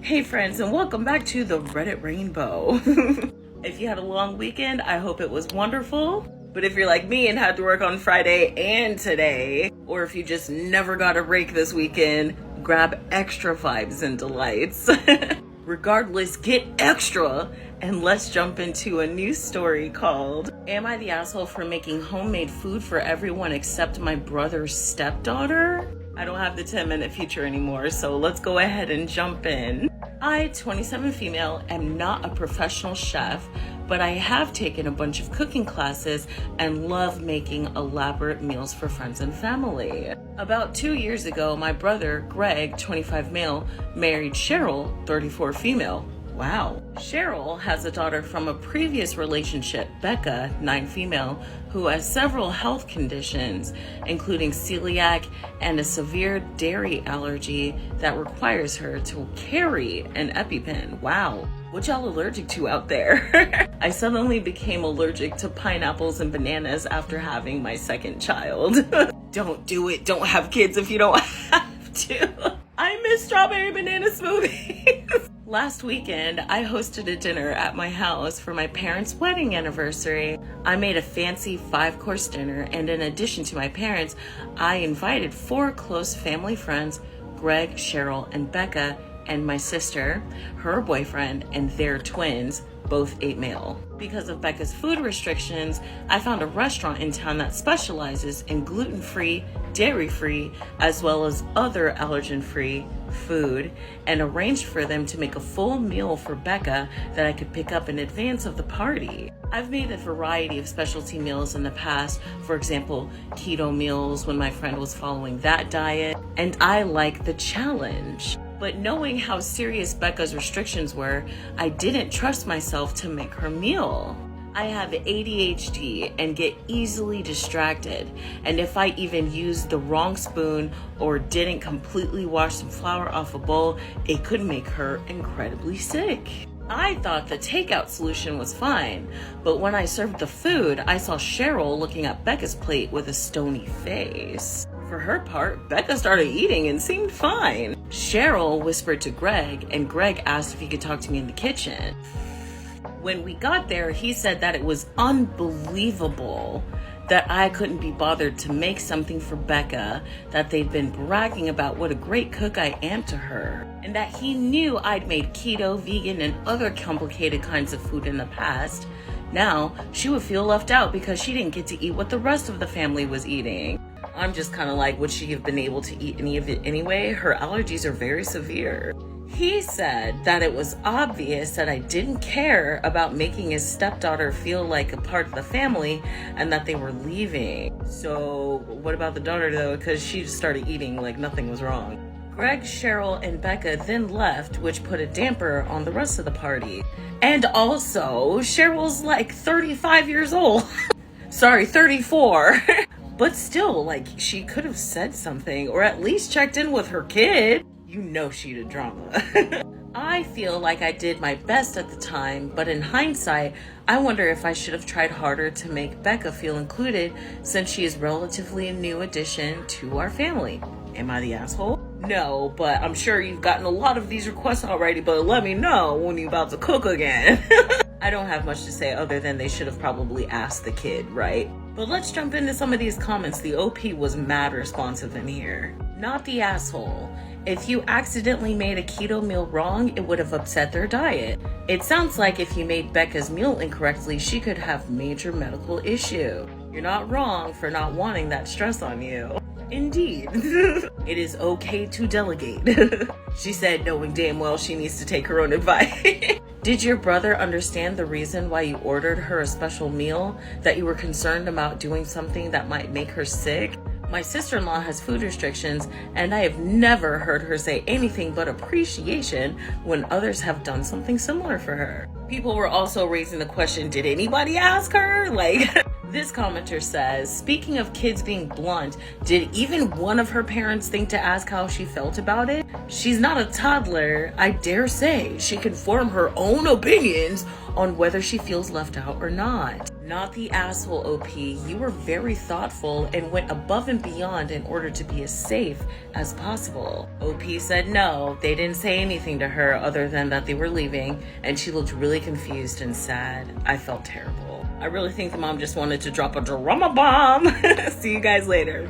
Hey friends, and welcome back to the Reddit Rainbow. If you had a long weekend, I hope it was wonderful. But if you're like me and had to work on Friday and today, or if you just never got a break this weekend, grab extra vibes and delights. Regardless, get extra, and let's jump into a new story called Am I the Asshole for Making Homemade Food for Everyone Except My Brother's Stepdaughter? I don't have the 10-minute feature anymore, so let's go ahead and jump in. I, 27 female, am not a professional chef, but I have taken a bunch of cooking classes and love making elaborate meals for friends and family. About 2 years ago, my brother, Greg, 25 male, married Cheryl, 34 female. Wow. Cheryl has a daughter from a previous relationship, Becca, 9 female, who has several health conditions, including celiac and a severe dairy allergy that requires her to carry an EpiPen. Wow. What y'all allergic to out there? I suddenly became allergic to pineapples and bananas after having my second child. Don't do it. Don't have kids if you don't have to. I miss strawberry banana smoothies. Last weekend, I hosted a dinner at my house for my parents' wedding anniversary. I made a fancy 5-course dinner, and in addition to my parents, I invited 4 close family friends, Greg, Cheryl, and Becca, and my sister, her boyfriend, and their twins, both 8 male. Because of Becca's food restrictions, I found a restaurant in town that specializes in gluten-free, dairy-free, as well as other allergen-free food, and arranged for them to make a full meal for Becca that I could pick up in advance of the party. I've made a variety of specialty meals in the past, for example, keto meals when my friend was following that diet, and I like the challenge. But knowing how serious Becca's restrictions were, I didn't trust myself to make her meal. I have ADHD and get easily distracted, and if I even used the wrong spoon or didn't completely wash some flour off a bowl, it could make her incredibly sick. I thought the takeout solution was fine, but when I served the food, I saw Cheryl looking at Becca's plate with a stony face. For her part, Becca started eating and seemed fine. Cheryl whispered to Greg, and Greg asked if he could talk to me in the kitchen. When we got there, he said that it was unbelievable that I couldn't be bothered to make something for Becca, that they'd been bragging about what a great cook I am to her, and that he knew I'd made keto, vegan, and other complicated kinds of food in the past. Now, she would feel left out because she didn't get to eat what the rest of the family was eating. I'm just kind of like, would she have been able to eat any of it anyway? Her allergies are very severe. He said that it was obvious that I didn't care about making his stepdaughter feel like a part of the family and that they were leaving. So what about the daughter though? Because she just started eating like nothing was wrong. Greg, Cheryl, and Becca then left, which put a damper on the rest of the party. And also, Cheryl's like 35 years old. Sorry, 34. But still, like, she could have said something or at least checked in with her kid. You know she'd a drama. I feel like I did my best at the time, but in hindsight, I wonder if I should have tried harder to make Becca feel included since she is relatively a new addition to our family. Am I the asshole? No, but I'm sure you've gotten a lot of these requests already, but let me know when you're about to cook again. I don't have much to say other than they should have probably asked the kid, right? But let's jump into some of these comments. The OP was mad responsive in here. Not the asshole. If you accidentally made a keto meal wrong, it would have upset their diet. It sounds like if you made Becca's meal incorrectly, she could have major medical issue. You're not wrong for not wanting that stress on you. Indeed. It is okay to delegate. She said, knowing damn well she needs to take her own advice. Did your brother understand the reason why you ordered her a special meal? That you were concerned about doing something that might make her sick? My sister-in-law has food restrictions, and I have never heard her say anything but appreciation when others have done something similar for her. People were also raising the question, did anybody ask her? This commenter says, speaking of kids being blunt, did even one of her parents think to ask how she felt about it? She's not a toddler. I dare say she can form her own opinions on whether she feels left out or not. Not the asshole, OP. You were very thoughtful and went above and beyond in order to be as safe as possible. OP said no, they didn't say anything to her other than that they were leaving, and she looked really confused and sad. I felt terrible. I really think the mom just wanted to drop a drama bomb. See you guys later.